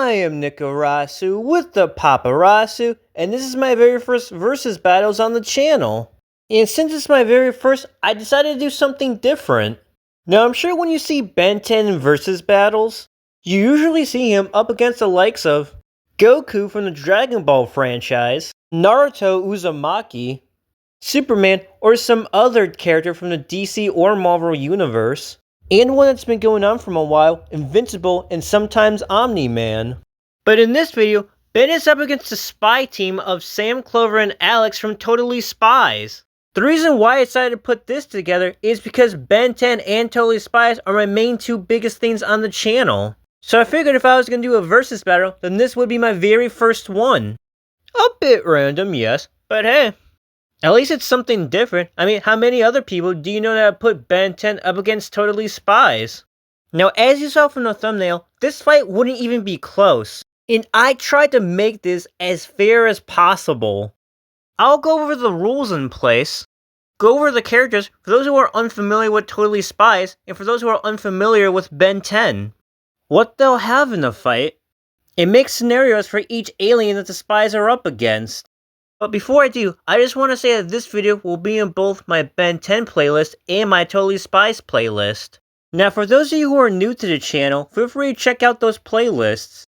I am Nikarasu with the Paparasu, and this is my very first versus battles on the channel. And since it's my very first, I decided to do something different. Now I'm sure when you see Ben 10 in versus battles, you usually see him up against the likes of Goku from the Dragon Ball franchise, Naruto Uzumaki, Superman, or some other character from the DC or Marvel universe, and one that's been going on for a while, Invincible and sometimes Omni-Man. But in this video, Ben is up against the spy team of Sam, Clover, and Alex from Totally Spies. The reason why I decided to put this together is because Ben 10 and Totally Spies are my main two biggest things on the channel. So I figured if I was going to do a versus battle, then this would be my very first one. A bit random, yes, but hey. At least it's something different. I mean, how many other people do you know that have put Ben 10 up against Totally Spies? Now, as you saw from the thumbnail, this fight wouldn't even be close. And I tried to make this as fair as possible. I'll go over the rules in place, go over the characters for those who are unfamiliar with Totally Spies, and for those who are unfamiliar with Ben 10. What they'll have in the fight, and make scenarios for each alien that the spies are up against. But before I do, I just want to say that this video will be in both my Ben 10 playlist and my Totally Spies playlist. Now for those of you who are new to the channel, feel free to check out those playlists.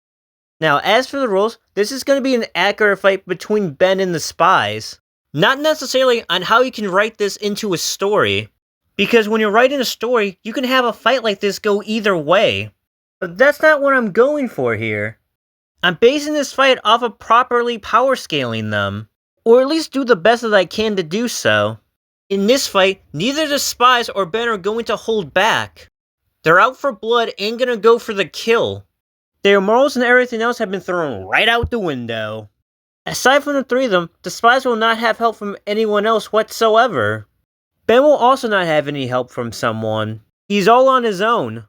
Now as for the rules, this is going to be an accurate fight between Ben and the spies. Not necessarily on how you can write this into a story. Because when you're writing a story, you can have a fight like this go either way. But that's not what I'm going for here. I'm basing this fight off of properly power scaling them. Or at least do the best that I can to do so. In this fight, neither the spies or Ben are going to hold back. They're out for blood and gonna go for the kill. Their morals and everything else have been thrown right out the window. Aside from the three of them, the spies will not have help from anyone else whatsoever. Ben will also not have any help from someone. He's all on his own.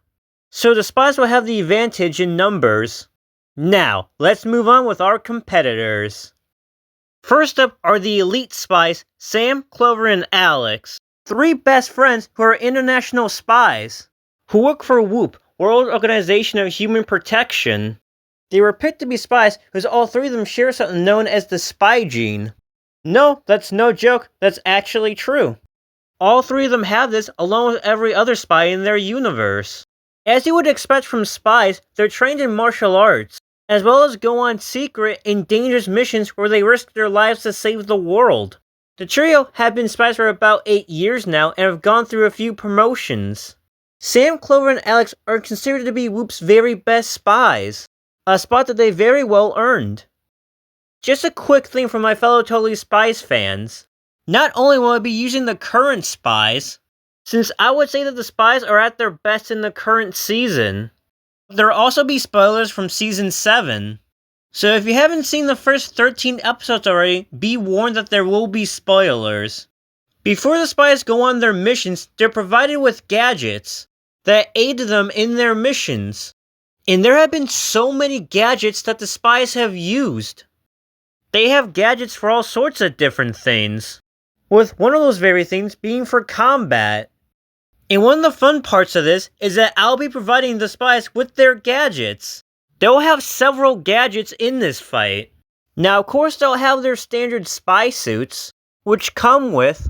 So the spies will have the advantage in numbers. Now, let's move on with our competitors. First up are the elite spies, Sam, Clover, and Alex. Three best friends who are international spies, who work for WHOOP, World Organization of Human Protection. They were picked to be spies because all three of them share something known as the spy gene. No, that's no joke, that's actually true. All three of them have this along with every other spy in their universe. As you would expect from spies, they're trained in martial arts, as well as go on secret and dangerous missions where they risk their lives to save the world. The trio have been spies for about 8 years now and have gone through a few promotions. Sam, Clover, and Alex are considered to be WHOOP's very best spies, a spot that they very well earned. Just a quick thing for my fellow Totally Spies fans. Not only will I be using the current spies, since I would say that the spies are at their best in the current season, there will also be spoilers from Season 7. So if you haven't seen the first 13 episodes already, be warned that there will be spoilers. Before the spies go on their missions, they're provided with gadgets that aid them in their missions. And there have been so many gadgets that the spies have used. They have gadgets for all sorts of different things, with one of those very things being for combat. And one of the fun parts of this is that I'll be providing the spies with their gadgets. They'll have several gadgets in this fight. Now of course they'll have their standard spy suits, which come with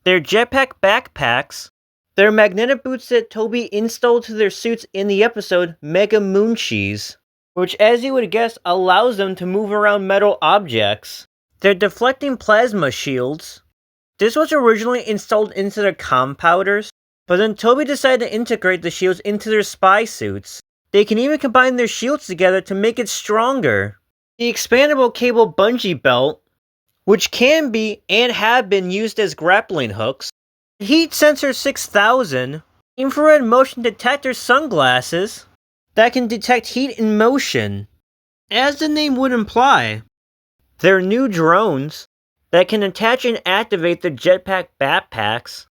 their jetpack backpacks, their magnetic boots that Toby installed to their suits in the episode Mega Moonchies, which as you would guess allows them to move around metal objects, their deflecting plasma shields. This was originally installed into their compowders, but then Toby decided to integrate the shields into their spy suits. They can even combine their shields together to make it stronger. The expandable cable bungee belt, which can be and have been used as grappling hooks. Heat sensor 6000, infrared motion detector sunglasses that can detect heat in motion. As the name would imply, their new drones that can attach and activate the jetpack backpacks.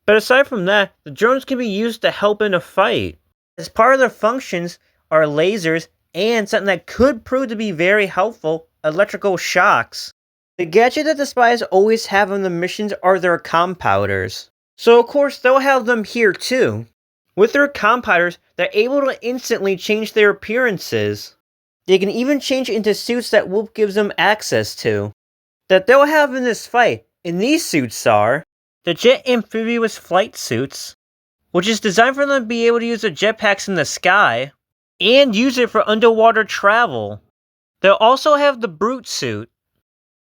But aside from that, the drones can be used to help in a fight. As part of their functions are lasers and something that could prove to be very helpful, electrical shocks. The gadget that the spies always have on the missions are their compowders. So of course they'll have them here too. With their compowders, they're able to instantly change their appearances. They can even change into suits that Whoop gives them access to. That they'll have in this fight, and these suits are the Jet Amphibious Flight Suits, which is designed for them to be able to use their jetpacks in the sky, and use it for underwater travel. They'll also have the Brute Suit.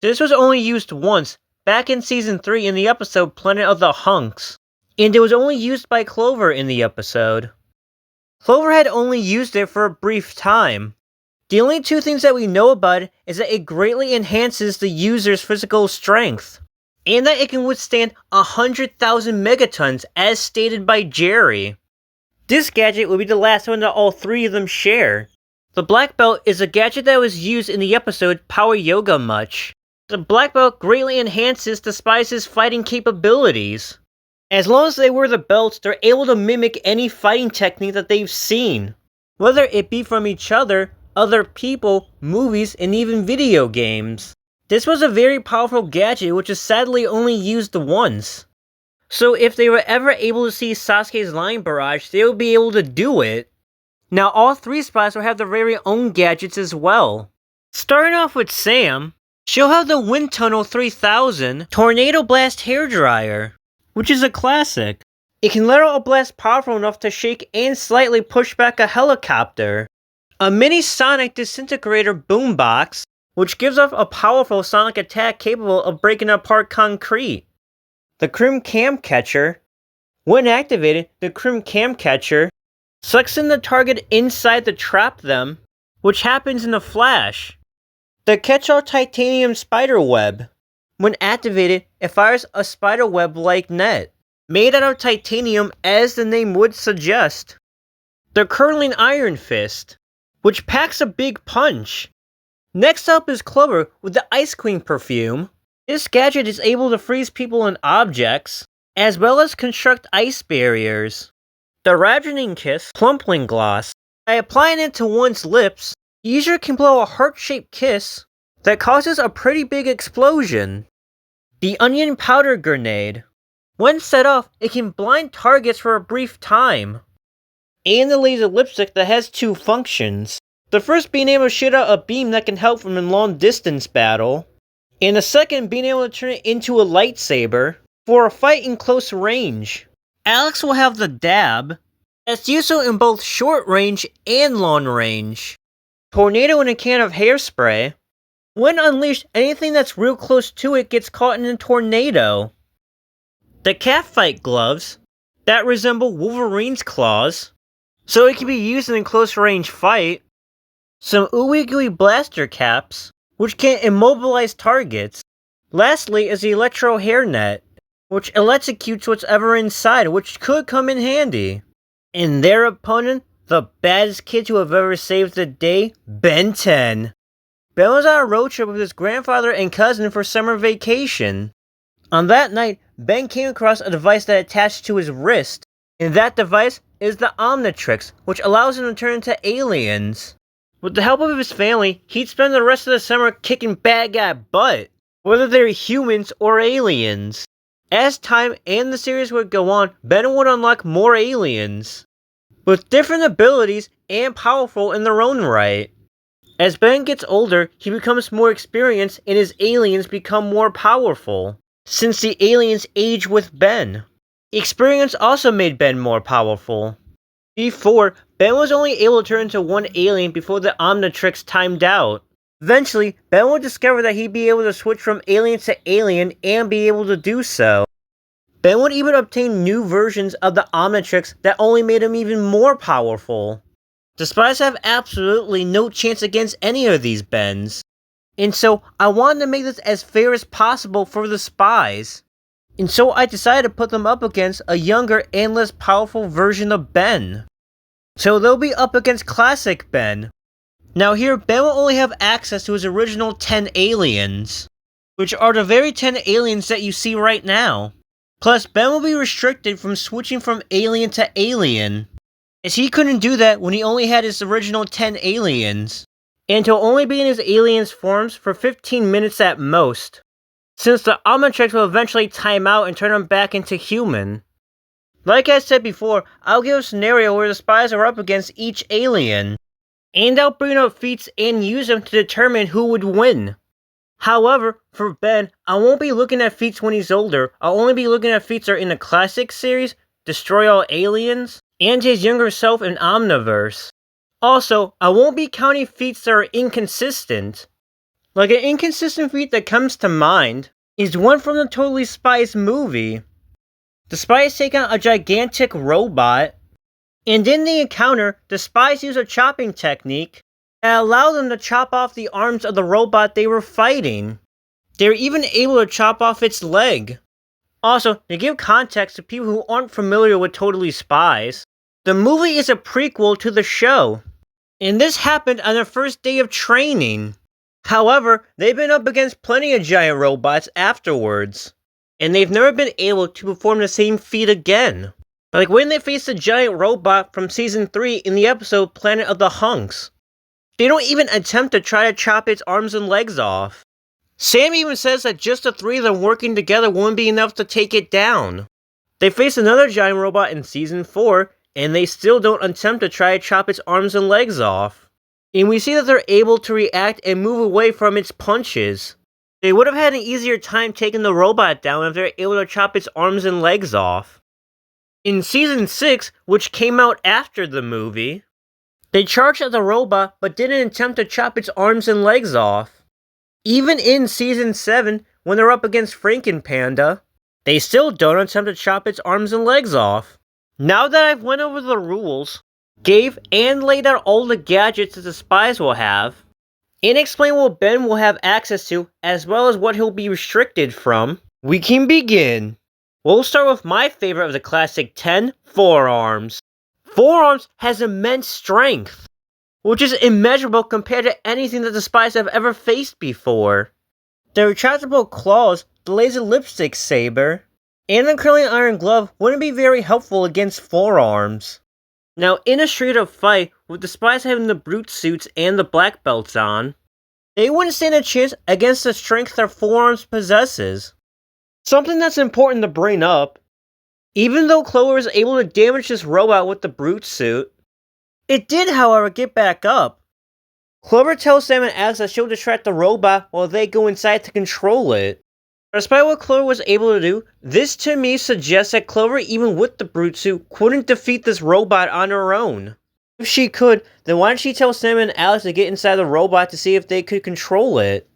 This was only used once, back in Season 3 in the episode Planet of the Hunks, and it was only used by Clover in the episode. Clover had only used it for a brief time. The only two things that we know about it is that it greatly enhances the user's physical strength, and that it can withstand 100,000 megatons as stated by Jerry. This gadget will be the last one that all three of them share. The Black Belt is a gadget that was used in the episode Power Yoga Much. The Black Belt greatly enhances the Spies' fighting capabilities. As long as they wear the belts, they're able to mimic any fighting technique that they've seen, whether it be from each other, other people, movies, and even video games. This was a very powerful gadget which is sadly only used once. So if they were ever able to see Sasuke's line barrage, they would be able to do it. Now all three Spies will have their very own gadgets as well. Starting off with Sam, she'll have the Wind Tunnel 3000 Tornado Blast Hairdryer, which is a classic. It can let out a blast powerful enough to shake and slightly push back a helicopter. A mini sonic disintegrator boombox, which gives off a powerful sonic attack capable of breaking apart concrete. The Crim Cam Catcher. When activated, the Crim Cam Catcher sucks in the target inside to trap them, which happens in a flash. The Catch-All Titanium Spider Web. When activated, it fires a spider web-like net, made out of titanium as the name would suggest. The Curling Iron Fist, which packs a big punch. Next up is Clover with the Ice Queen perfume. This gadget is able to freeze people and objects, as well as construct ice barriers. The Ravening Kiss Plumpling Gloss. By applying it to one's lips, the user can blow a heart-shaped kiss that causes a pretty big explosion. The Onion Powder Grenade. When set off, it can blind targets for a brief time. And the Laser Lipstick that has two functions. The first being able to shoot out a beam that can help from a long distance battle, and the second being able to turn it into a lightsaber for a fight in close range. Alex will have the Dab, that's useful in both short range and long range. Tornado in a can of hairspray. When unleashed, anything that's real close to it gets caught in a tornado. The Catfight Gloves, that resemble Wolverine's claws, so it can be used in a close range fight. Some Ooey Gooey Blaster Caps, which can immobilize targets. Lastly is the Electro Hairnet, which electrocutes what's ever inside, which could come in handy. And their opponent, the baddest kid to have ever saved the day, Ben 10. Ben was on a road trip with his grandfather and cousin for summer vacation. On that night, Ben came across a device that attached to his wrist, and that device is the Omnitrix, which allows him to turn into aliens. With the help of his family, he'd spend the rest of the summer kicking bad guy butt, whether they're humans or aliens. As time and the series would go on, Ben would unlock more aliens, with different abilities and powerful in their own right. As Ben gets older, he becomes more experienced and his aliens become more powerful, since the aliens age with Ben. Experience also made Ben more powerful. Before, Ben was only able to turn into one alien before the Omnitrix timed out. Eventually, Ben would discover that he'd be able to switch from alien to alien and be able to do so. Ben would even obtain new versions of the Omnitrix that only made him even more powerful. The Spies have absolutely no chance against any of these Bens. And so, I wanted to make this as fair as possible for the Spies. And so I decided to put them up against a younger and less powerful version of Ben. So they'll be up against Classic Ben. Now here, Ben will only have access to his original 10 aliens, which are the very 10 aliens that you see right now. Plus, Ben will be restricted from switching from alien to alien, as he couldn't do that when he only had his original 10 aliens, and he'll only be in his aliens forms for 15 minutes at most, since the Omnitrix will eventually time out and turn him back into human. Like I said before, I'll give a scenario where the Spies are up against each alien. and I'll bring up feats and use them to determine who would win. However, for Ben, I won't be looking at feats when he's older. I'll only be looking at feats that are in the classic series, Destroy All Aliens, and his younger self in Omniverse. Also, I won't be counting feats that are inconsistent. Like an inconsistent feat that comes to mind is one from the Totally Spies movie. The spies take on a gigantic robot, and in the encounter, the spies use a chopping technique that allowed them to chop off the arms of the robot they were fighting. They were even able to chop off its leg. Also, to give context to people who aren't familiar with Totally Spies, the movie is a prequel to the show, and this happened on their first day of training. However, they've been up against plenty of giant robots afterwards, and they've never been able to perform the same feat again. Like when they faced a giant robot from Season 3 in the episode Planet of the Hunks. They don't even attempt to try to chop its arms and legs off. Sam even says that just the three of them working together wouldn't be enough to take it down. They face another giant robot in Season 4, and they still don't attempt to try to chop its arms and legs off. And we see that they're able to react and move away from its punches. They would have had an easier time taking the robot down if they were able to chop its arms and legs off. In Season 6, which came out after the movie, they charged at the robot but didn't attempt to chop its arms and legs off. Even in Season 7, when they're up against Frankenpanda, they still don't attempt to chop its arms and legs off. Now that I've went over the rules, gave and laid out all the gadgets that the spies will have, and explained what Ben will have access to, as well as what he'll be restricted from, we can begin. We'll start with my favorite of the classic 10, Forearms. Forearms has immense strength, which is immeasurable compared to anything that the spies have ever faced before. The retractable claws, the laser lipstick saber, and the curling iron glove wouldn't be very helpful against Forearms. Now, in a straight-up fight, with the spies having the brute suits and the black belts on, they wouldn't stand a chance against the strength that Forearms possesses. Something that's important to bring up, even though Clover was able to damage this robot with the brute suit, it did, however, get back up. Clover tells Sam and Alex that she'll distract the robot while they go inside to control it. Despite what Clover was able to do, this to me suggests that Clover, even with the brute suit, couldn't defeat this robot on her own. If she could, then why didn't she tell Sam and Alex to get inside the robot to see if they could control it?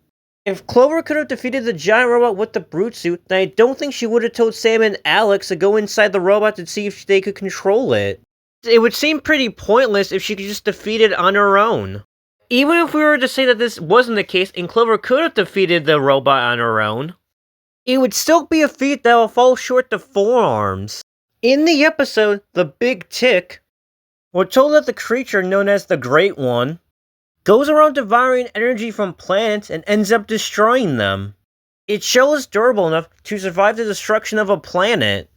If Clover could have defeated the giant robot with the brute suit, then I don't think she would have told Sam and Alex to go inside the robot to see if they could control it. It would seem pretty pointless if she could just defeat it on her own. Even if we were to say that this wasn't the case and Clover could have defeated the robot on her own, it would still be a feat that will fall short to Forearms. In the episode, The Big Tick, we're told that the creature known as the Great One goes around devouring energy from planets and ends up destroying them. Its shell is durable enough to survive the destruction of a planet.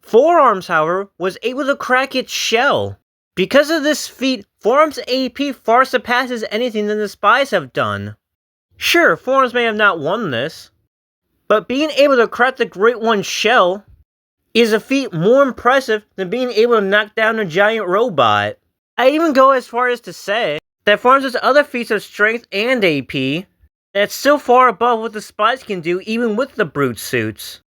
Forearms, however, was able to crack its shell. Because of this feat, Forearms' AP far surpasses anything that the spies have done. Sure, Forearms may have not won this, but being able to crack the Great One's shell is a feat more impressive than being able to knock down a giant robot. I'd even go as far as to say that Forearms has other feats of strength and AP that's still far above what the spies can do even with the brute suits.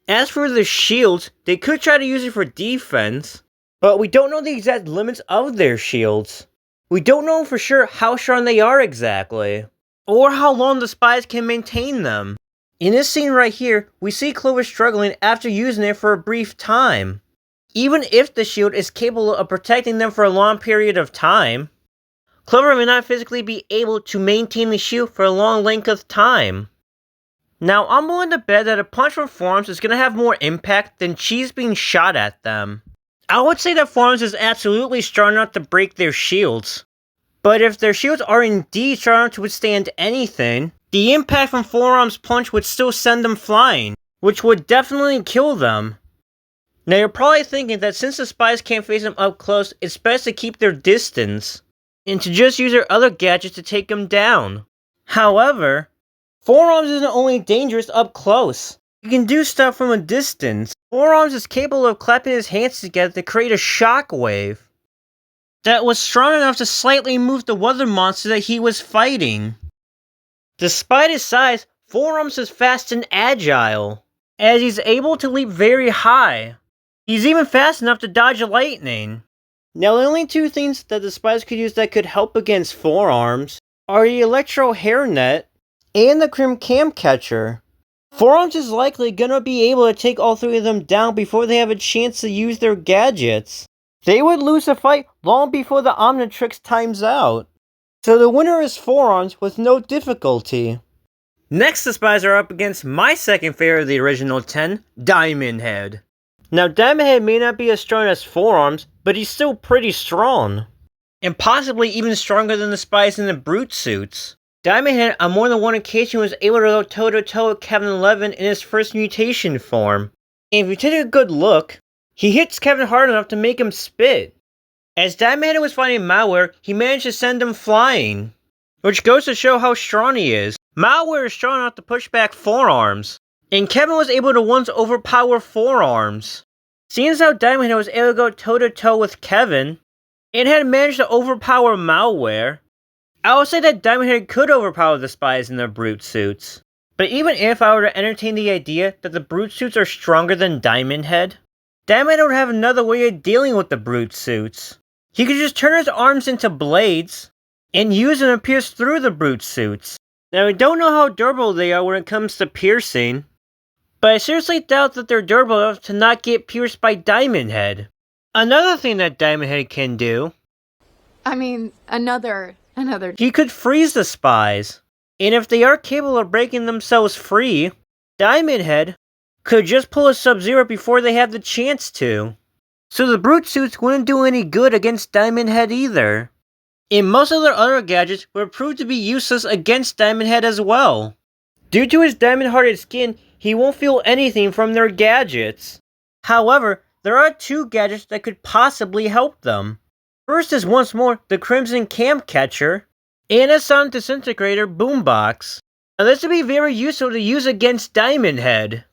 As for the shields, they could try to use it for defense, but we don't know the exact limits of their shields. We don't know for sure how strong they are exactly, or how long the spies can maintain them. In this scene right here, we see Clover struggling after using it for a brief time. Even if the shield is capable of protecting them for a long period of time, Clover may not physically be able to maintain the shield for a long length of time. Now, I'm willing to bet that a punch from Forearms is going to have more impact than cheese being shot at them. I would say that Forearms is absolutely strong enough to break their shields, but if their shields are indeed strong enough to withstand anything, the impact from Forearms' punch would still send them flying, which would definitely kill them. Now, you're probably thinking that since the spies can't face them up close, it's best to keep their distance, and to just use their other gadgets to take them down. However, Forearms isn't only dangerous up close. He can do stuff from a distance. Forearms is capable of clapping his hands together to create a shockwave. that was strong enough to slightly move the weather monster that he was fighting. Despite his size, Four Arms is fast and agile, as he's able to leap very high. He's even fast enough to dodge lightning. Now, the only two things that the Spies could use that could help against Four Arms are the Electro Hairnet and the Crim Cam Catcher. Four Arms is likely gonna be able to take all three of them down before they have a chance to use their gadgets. They would lose the fight long before the Omnitrix times out. So the winner is Four Arms with no difficulty. Next, the Spies are up against my second favorite of the original 10, Diamond Head. Now, Diamond Head may not be as strong as Four Arms, but he's still pretty strong. And possibly even stronger than the Spies in the Brute suits. Diamond Head on more than one occasion was able to go toe-to-toe with Kevin 11 in his first mutation form. And if you take a good look, he hits Kevin hard enough to make him spit. As Diamond Head was fighting Malware, he managed to send him flying. Which goes to show how strong he is. Malware is strong enough to push back Four Arms, and Kevin was able to once overpower Four Arms. Seeing as how Diamond Head was able to go toe-to-toe with Kevin, and had managed to overpower Malware, I would say that Diamond Head could overpower the Spies in their Brute suits. But even if I were to entertain the idea that the Brute suits are stronger than Diamond Head, Diamond Head would have another way of dealing with the Brute suits. He could just turn his arms into blades, and use them to pierce through the Brute suits. Now, I don't know how durable they are when it comes to piercing, but I seriously doubt that they're durable enough to not get pierced by Diamond Head. Another thing that Diamond Head can do... Another... He could freeze the Spies, and if they are capable of breaking themselves free, Diamond Head could just pull a Sub-Zero before they have the chance to. So the Brute suits wouldn't do any good against Diamond Head either. And most of their other gadgets would prove to be useless against Diamond Head as well. Due to his diamond-hearted skin, he won't feel anything from their gadgets. However, there are two gadgets that could possibly help them. First is once more the Crimson Cam Catcher, and a Sonic Disintegrator Boombox. Now this would be very useful to use against Diamond Head.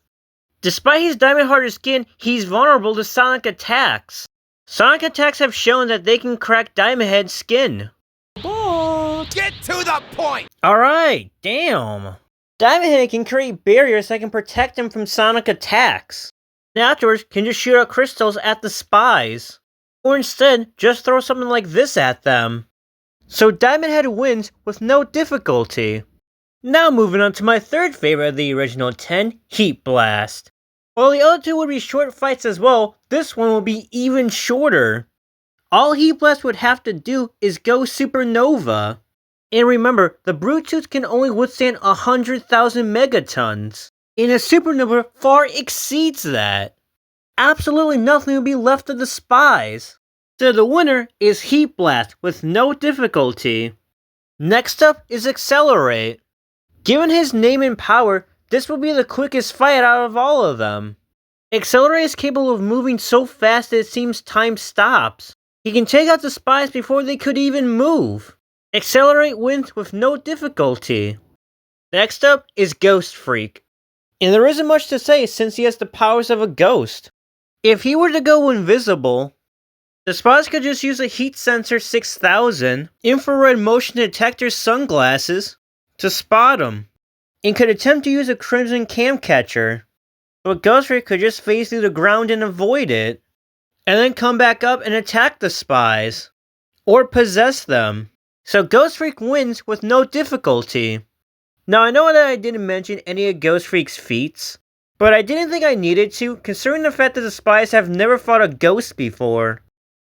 Despite his diamond-hearted skin, he's vulnerable to sonic attacks. Sonic attacks have shown that they can crack Diamond Head's skin. Get to the point! Alright, damn. Diamond Head can create barriers that can protect him from sonic attacks. And afterwards, can just shoot out crystals at the Spies. Or instead, just throw something like this at them. So Diamond Head wins with no difficulty. Now moving on to my third favorite of the original 10, Heat Blast. While the other two would be short fights as well, this one will be even shorter. All Heat Blast would have to do is go Supernova. And remember, the Brute suits can only withstand 100,000 megatons. And a Supernova far exceeds that. Absolutely nothing will be left of the Spies. So the winner is Heat Blast with no difficulty. Next up is Accelerate. Given his name and power, this will be the quickest fight out of all of them. Accelerate is capable of moving so fast that it seems time stops. He can take out the Spies before they could even move. Accelerate wins with no difficulty. Next up is Ghost Freak. And there isn't much to say since he has the powers of a ghost. If he were to go invisible, the Spies could just use a Heat Sensor 6000 infrared motion detector sunglasses to spot him, and could attempt to use a Crimson Cam Catcher, but Ghost Freak could just phase through the ground and avoid it, and then come back up and attack the Spies, or possess them. So Ghost Freak wins with no difficulty. Now I know that I didn't mention any of Ghost Freak's feats, but I didn't think I needed to, considering the fact that the Spies have never fought a ghost before.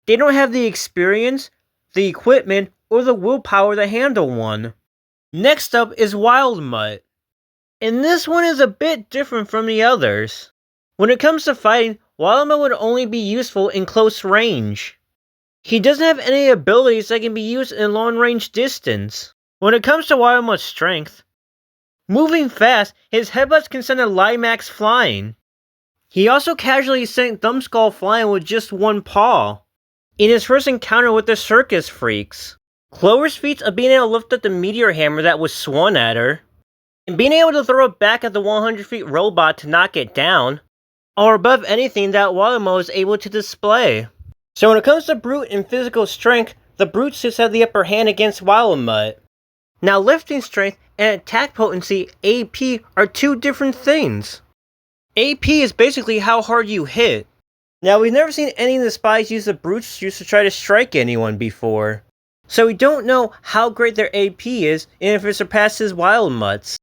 They don't have the experience, the equipment, or the willpower to handle one. Next up is Wild Mutt. And this one is a bit different from the others. When it comes to fighting, Wild Mutt would only be useful in close range. He doesn't have any abilities that can be used in long range distance. When it comes to Wild Mutt's strength, moving fast, his headbutts can send a Limax flying. He also casually sent Thumbskull flying with just one paw in his first encounter with the Circus Freaks. Clover's feats of being able to lift up the meteor hammer that was swung at her, and being able to throw it back at the 100 feet robot to knock it down, are above anything that Wild Mutt was able to display. So when it comes to brute and physical strength, the brute suits have the upper hand against Wildmutt. Now lifting strength and attack potency, AP, are two different things. AP is basically how hard you hit. Now we've never seen any of the spies use the brute suits to try to strike anyone before. So we don't know how great their AP is and if it surpasses Wildmutt's.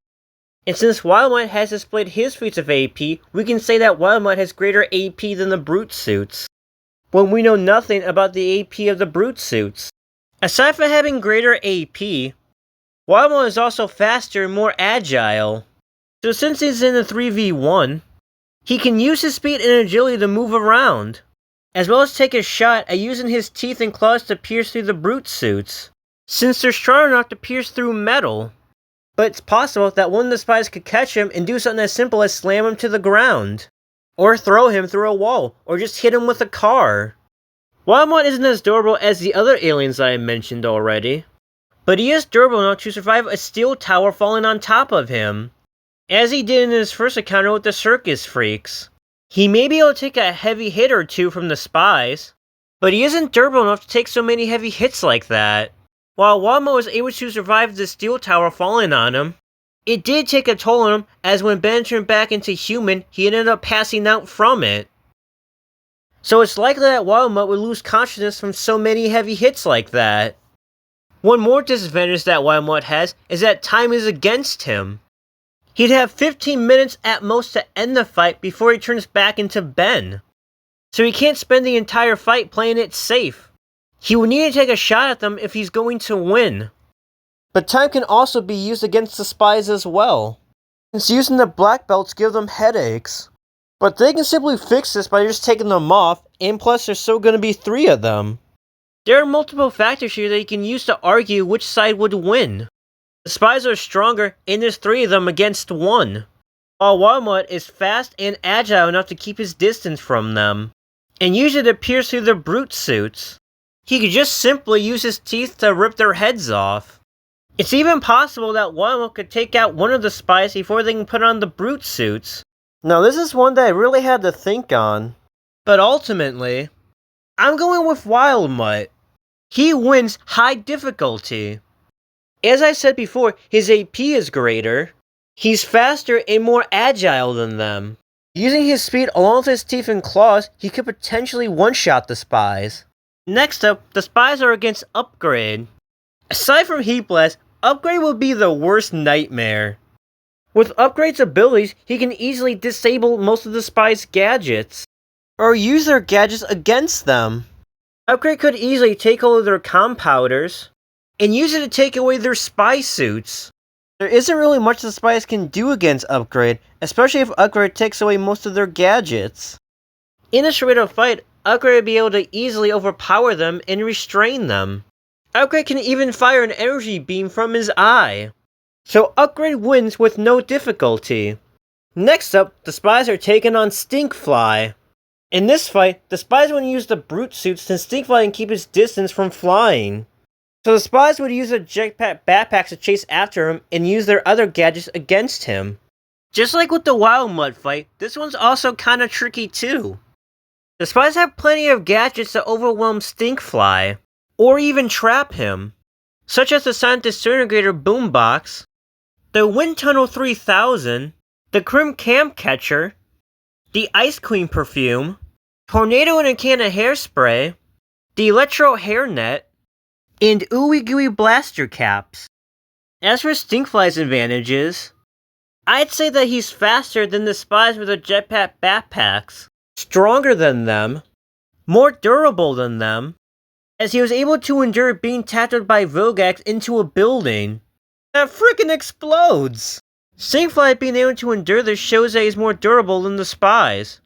And since Wildmutt has displayed his feats of AP, we can say that Wildmutt has greater AP than the brute suits, when we know nothing about the AP of the brute suits. Aside from having greater AP, Wildmutt is also faster and more agile. So since he's in a 3v1, he can use his speed and agility to move around, as well as take a shot at using his teeth and claws to pierce through the brute suits, since they're strong enough to pierce through metal. But it's possible that one of the spies could catch him and do something as simple as slam him to the ground, or throw him through a wall, or just hit him with a car. Wildmutt isn't as durable as the other aliens I mentioned already, but he is durable enough to survive a steel tower falling on top of him, as he did in his first encounter with the circus freaks. He may be able to take a heavy hit or two from the spies, but he isn't durable enough to take so many heavy hits like that. While Wildmutt was able to survive the steel tower falling on him, it did take a toll on him, as when Ben turned back into human, he ended up passing out from it. So it's likely that Wildmutt would lose consciousness from so many heavy hits like that. One more disadvantage that Wildmutt has is that time is against him. He'd have 15 minutes at most to end the fight before he turns back into Ben. So he can't spend the entire fight playing it safe. He will need to take a shot at them if he's going to win. But time can also be used against the spies as well, since using the black belts give them headaches. But they can simply fix this by just taking them off, and plus there's still going to be 3 of them. There are multiple factors here that you can use to argue which side would win. The spies are stronger, and there's 3 of them against 1, while Wildmutt is fast and agile enough to keep his distance from them, and use it to pierce through their brute suits. He could just simply use his teeth to rip their heads off. It's even possible that Wildmutt could take out one of the spies before they can put on the brute suits. Now this is one that I really had to think on, but ultimately, I'm going with Wildmutt. He wins high difficulty. As I said before, his AP is greater. He's faster and more agile than them. Using his speed along with his teeth and claws, he could potentially one-shot the spies. Next up, the spies are against Upgrade. Aside from Heat Blast, Upgrade will be the worst nightmare. With Upgrade's abilities, he can easily disable most of the spies' gadgets, or use their gadgets against them. Upgrade could easily take hold of their compounders, and use it to take away their spy suits. There isn't really much the spies can do against Upgrade, especially if Upgrade takes away most of their gadgets. In a straight-up fight, Upgrade would be able to easily overpower them and restrain them. Upgrade can even fire an energy beam from his eye. So Upgrade wins with no difficulty. Next up, the spies are taking on Stinkfly. In this fight, the spies would use the brute suits since Stinkfly can keep his distance from flying. So the spies would use their jetpack backpacks to chase after him and use their other gadgets against him. Just like with the Wildmutt fight, this one's also kinda tricky too. The spies have plenty of gadgets to overwhelm Stinkfly, or even trap him, such as the Silent Disintegrator Boombox, the Wind Tunnel 3000, the Crim Camp Catcher, the Ice Queen Perfume, Tornado in a Can of Hairspray, the Electro Hairnet, and Ooey Gooey Blaster Caps. As for Stinkfly's advantages, I'd say that he's faster than the spies with their jetpack backpacks, stronger than them, more durable than them, as he was able to endure being tackled by Vogax into a building that frickin' explodes. Stinkfly being able to endure this shows that he's more durable than the spies.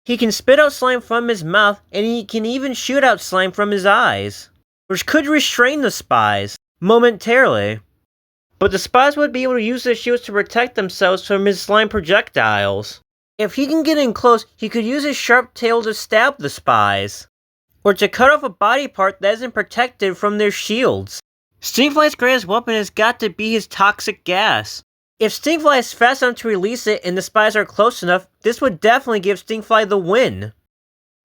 He can spit out slime from his mouth, and he can even shoot out slime from his eyes, which could restrain the spies momentarily. But the spies would be able to use their shields to protect themselves from his slime projectiles. If he can get in close, he could use his sharp tail to stab the spies, or to cut off a body part that isn't protected from their shields. Stinkfly's greatest weapon has got to be his toxic gas. If Stinkfly is fast enough to release it and the spies are close enough, this would definitely give Stinkfly the win.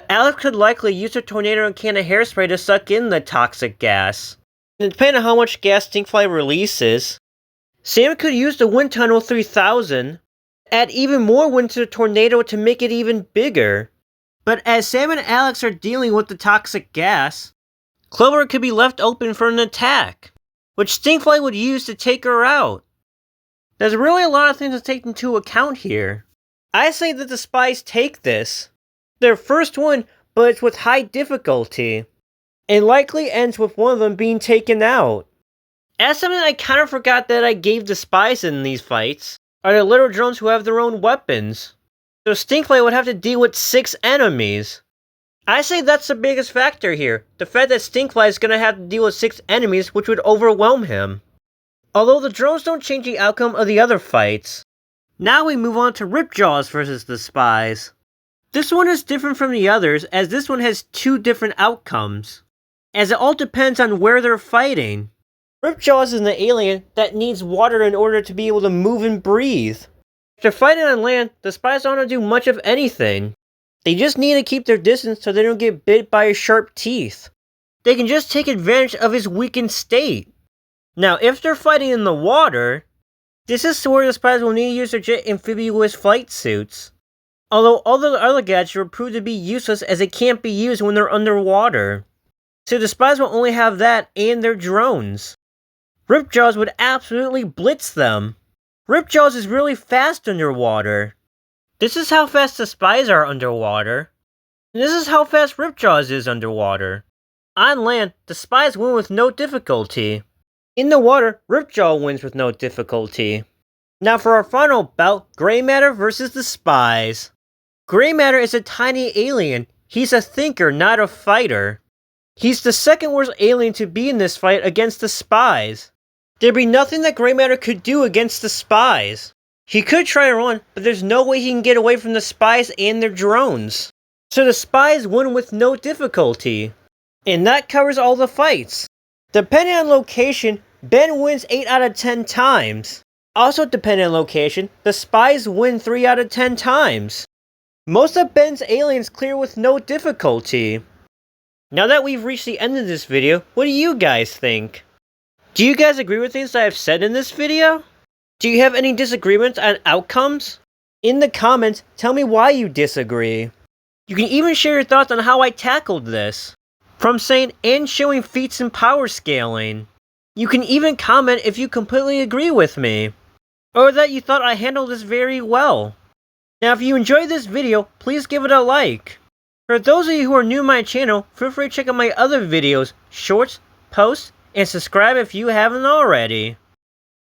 Alex could likely use a tornado and can of hairspray to suck in the toxic gas. And depending on how much gas Stinkfly releases, Sam could use the Wind Tunnel 3000, add even more wind to the tornado to make it even bigger. But as Sam and Alex are dealing with the toxic gas, Clover could be left open for an attack, which Stinkfly would use to take her out. There's really a lot of things to take into account here. I say that the Spies take this, their first one, but it's with high difficulty, and likely ends with one of them being taken out. As something I kind of forgot that I gave the Spies in these fights are the little drones who have their own weapons. So Stinkfly would have to deal with 6 enemies. I say that's the biggest factor here, the fact that Stinkfly is going to have to deal with 6 enemies which would overwhelm him. Although the drones don't change the outcome of the other fights. Now we move on to Ripjaws versus the Spies. This one is different from the others as this one has 2 different outcomes, as it all depends on where they're fighting. Ripjaws is an alien that needs water in order to be able to move and breathe. If they're fighting on land, the Spies don't have to do much of anything. They just need to keep their distance so they don't get bit by his sharp teeth. They can just take advantage of his weakened state. Now, if they're fighting in the water, this is where the Spies will need to use their jet amphibious flight suits. Although all the other gadgets will prove to be useless as they can't be used when they're underwater. So the Spies will only have that and their drones. Ripjaws would absolutely blitz them. Ripjaws is really fast underwater. This is how fast the Spies are underwater. And this is how fast Ripjaws is underwater. On land, the Spies win with no difficulty. In the water, Ripjaw wins with no difficulty. Now for our final bout, Grey Matter versus the Spies. Grey Matter is a tiny alien. He's a thinker, not a fighter. He's the second worst alien to be in this fight against the Spies. There'd be nothing that Grey Matter could do against the Spies. He could try to run, but there's no way he can get away from the Spies and their drones. So the Spies win with no difficulty. And that covers all the fights. Depending on location, Ben wins 8 out of 10 times. Also depending on location, the Spies win 3 out of 10 times. Most of Ben's aliens clear with no difficulty. Now that we've reached the end of this video, what do you guys think? Do you guys agree with things that I've said in this video? Do you have any disagreements on outcomes? In the comments, tell me why you disagree. You can even share your thoughts on how I tackled this. From saying and showing feats and power scaling. You can even comment if you completely agree with me. Or that you thought I handled this very well. Now if you enjoyed this video, please give it a like. For those of you who are new to my channel, feel free to check out my other videos, shorts, posts, and subscribe if you haven't already.